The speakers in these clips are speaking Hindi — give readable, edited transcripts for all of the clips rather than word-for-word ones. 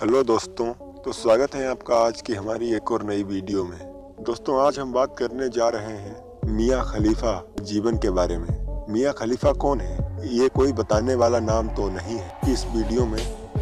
हेलो दोस्तों, तो स्वागत है आपका आज की हमारी एक और नई वीडियो में। दोस्तों, आज हम बात करने जा रहे हैं मियां खलीफा जीवन के बारे में। मियां खलीफा कौन है? ये कोई बताने वाला नाम तो नहीं है। इस वीडियो में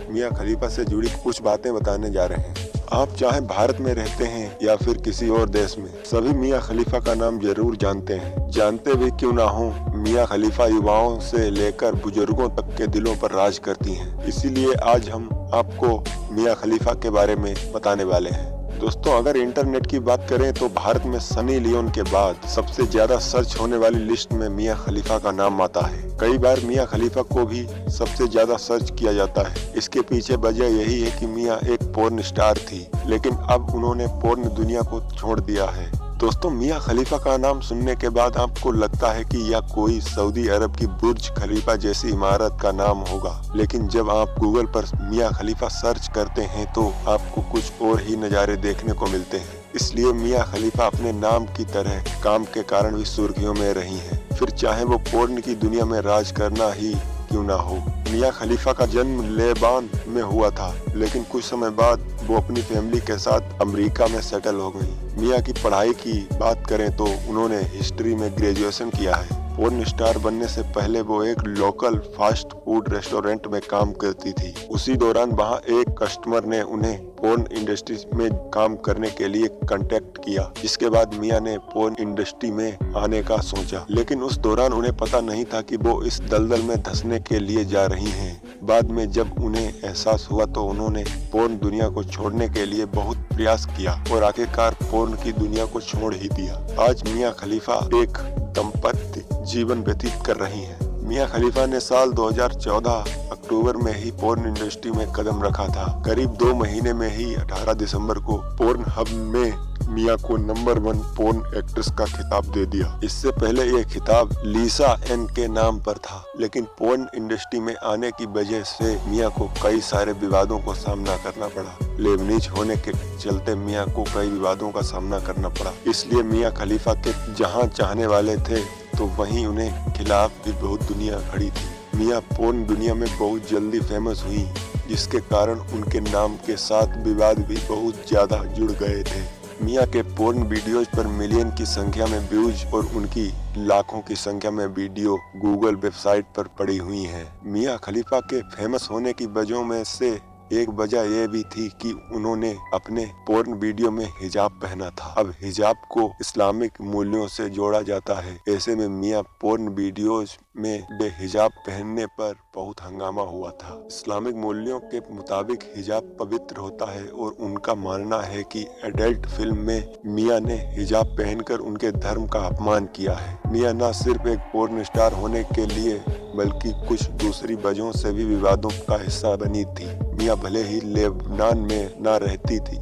मियां खलीफा से जुड़ी कुछ बातें बताने जा रहे हैं। आप चाहे भारत में रहते हैं या फिर किसी और देश में, सभी मियां खलीफा का नाम जरूर जानते हैं। जानते भी क्यों ना हो, मियां खलीफा युवाओं से लेकर बुजुर्गों तक के दिलों पर राज करती हैं। इसीलिए आज हम आपको मियां खलीफा के बारे में बताने वाले हैं। दोस्तों, अगर इंटरनेट की बात करें तो भारत में सनी लियोन के बाद सबसे ज्यादा सर्च होने वाली लिस्ट में मियां खलीफा का नाम आता है। कई बार मियां खलीफा को भी सबसे ज्यादा सर्च किया जाता है। इसके पीछे वजह यही है कि मियां एक पोर्न स्टार थी, लेकिन अब उन्होंने पोर्न दुनिया को छोड़ दिया है। दोस्तों, मियां खलीफा का नाम सुनने के बाद आपको लगता है कि यह कोई सऊदी अरब की बुर्ज खलीफा जैसी इमारत का नाम होगा, लेकिन जब आप गूगल पर मियां खलीफा सर्च करते हैं तो आपको कुछ और ही नज़ारे देखने को मिलते हैं। इसलिए मियां खलीफा अपने नाम की तरह काम के कारण भी सुर्खियों में रही हैं, फिर चाहे वो पोर्न की दुनिया में राज करना ही क्यों ना हो। मियां खलीफा का जन्म लेबान में हुआ था, लेकिन कुछ समय बाद वो अपनी फैमिली के साथ अमेरिका में सेटल हो गई। मियां की पढ़ाई की बात करें तो उन्होंने हिस्ट्री में ग्रेजुएशन किया है। पोर्न स्टार बनने से पहले वो एक लोकल फास्ट फूड रेस्टोरेंट में काम करती थी। उसी दौरान वहां एक कस्टमर ने उन्हें पोर्न इंडस्ट्री में काम करने के लिए कांटेक्ट किया, जिसके बाद मियां ने पोर्न इंडस्ट्री में आने का सोचा, लेकिन उस दौरान उन्हें पता नहीं था कि वो इस दलदल में धंसने के लिए जा रही हैं। बाद में जब उन्हें एहसास हुआ तो उन्होंने पोर्न दुनिया को छोड़ने के लिए बहुत प्रयास किया और आखिरकार पोर्न की दुनिया को छोड़ ही दिया। आज मियां खलीफा एक दंपत्ति जीवन व्यतीत कर रही हैं। मियां खलीफा ने साल 2014 अक्टूबर में ही पोर्न इंडस्ट्री में कदम रखा था। करीब 2 महीने में ही 18 दिसंबर को पोर्न हब में मियां को नंबर 1 पोर्न एक्ट्रेस का खिताब दे दिया। इससे पहले ये खिताब लीसा एन के नाम पर था, लेकिन पोर्न इंडस्ट्री में आने की वजह से मियां को कई सारे विवादों को सामना करना पड़ा। लेबनीज होने के चलते मियां को कई विवादों का सामना करना पड़ा। इसलिए मियां खलीफा के जहां चाहने वाले थे तो वहीं उन्हें खिलाफ भी बहुत दुनिया खड़ी थी। मियां पोर्न दुनिया में बहुत जल्दी फेमस हुई, जिसके कारण उनके नाम के साथ विवाद भी बहुत ज्यादा जुड़ गए थे। मियां के पोर्न वीडियोज पर मिलियन की संख्या में व्यूज और उनकी लाखों की संख्या में वीडियो गूगल वेबसाइट पर पड़ी हुई हैं। मियां खलीफा के फेमस होने की वजहों में से एक वजह यह भी थी कि उन्होंने अपने पोर्न वीडियो में हिजाब पहना था। अब हिजाब को इस्लामिक मूल्यों से जोड़ा जाता है। ऐसे में मियां पोर्न वीडियोज में बेहिजाब पहनने पर बहुत हंगामा हुआ था। इस्लामिक मूल्यों के मुताबिक हिजाब पवित्र होता है और उनका मानना है कि एडल्ट फिल्म में मियां ने हिजाब पहनकर उनके धर्म का अपमान किया है। मियां न सिर्फ एक पोर्न स्टार होने के लिए बल्कि कुछ दूसरी वजहों से भी विवादों का हिस्सा बनी थी। मियां भले ही लेबनान में न रहती थी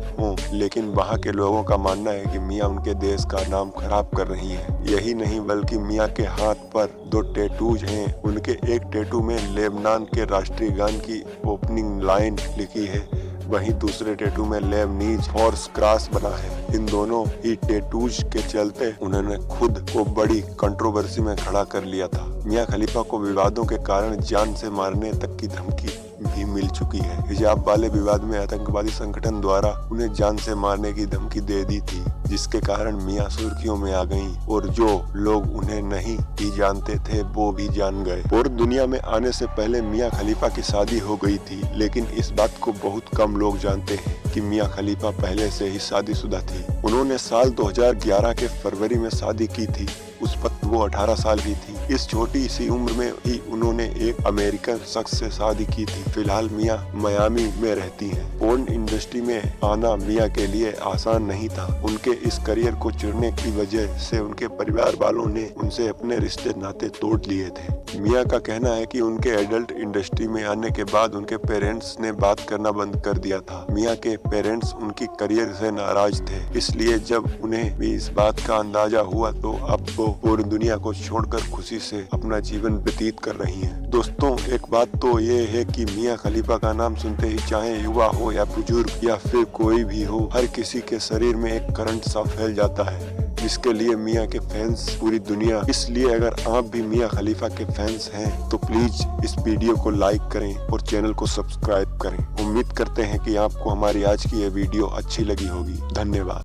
लेकिन वहां के लोगों का मानना है कि मियां उनके देश का नाम खराब कर रही हैं। यही नहीं बल्कि मियां के हाथ पर 2 टैटूज हैं। उनके एक टैटू में लेबनान के राष्ट्रीय गान की ओपनिंग लाइन लिखी है, वहीं दूसरे टैटू में लेबनीज हॉर्स क्रॉस बना है। इन दोनों ही टैटूज के चलते उन्होंने खुद को बड़ी कंट्रोवर्सी में खड़ा कर लिया था। मियां खलीफा को विवादों के कारण जान से मारने तक की धमकी भी मिल चुकी है। हिजाब वाले विवाद में आतंकवादी संगठन द्वारा उन्हें जान से मारने की धमकी दे दी थी, जिसके कारण मियां सुर्खियों में आ गईं और जो लोग उन्हें नहीं भी जानते थे वो भी जान गए। और दुनिया में आने से पहले मियां खलीफा की शादी हो गई थी, लेकिन इस बात को बहुत कम लोग जानते हैं कि मियां खलीफा पहले से ही शादीशुदा थी। उन्होंने साल 2011 के फरवरी में शादी की थी। उस वक्त वो 18 साल की थी। इस छोटी सी उम्र में ही उन्होंने एक अमेरिकन शख्स से शादी की थी। फिलहाल मियां मियामी में रहती हैं। पोर्न इंडस्ट्री में आना मियां के लिए आसान नहीं था। उनके इस करियर को चुनने की वजह से उनके परिवार वालों ने उनसे अपने रिश्ते नाते तोड़ लिए थे। मियां का कहना है कि उनके एडल्ट इंडस्ट्री में आने के बाद उनके पेरेंट्स ने बात करना बंद कर दिया था। मियां के पेरेंट्स उनकी करियर से नाराज थे, इसलिए जब उन्हें भी इस बात का अंदाजा हुआ तो अब वो पूरी दुनिया को छोड़कर खुशी से अपना जीवन व्यतीत कर रही हैं। दोस्तों, एक बात तो ये है कि मियां खलीफा का नाम सुनते ही चाहे युवा हो या बुजुर्ग या फिर कोई भी हो, हर किसी के शरीर में एक करंट सा फैल जाता है, जिसके लिए मियां के फैंस पूरी दुनिया। इसलिए अगर आप भी मियां खलीफा के फैंस हैं तो प्लीज इस वीडियो को लाइक करें और चैनल को सब्सक्राइब करें। उम्मीद करते हैं कि आपको हमारी आज की यह वीडियो अच्छी लगी होगी। धन्यवाद।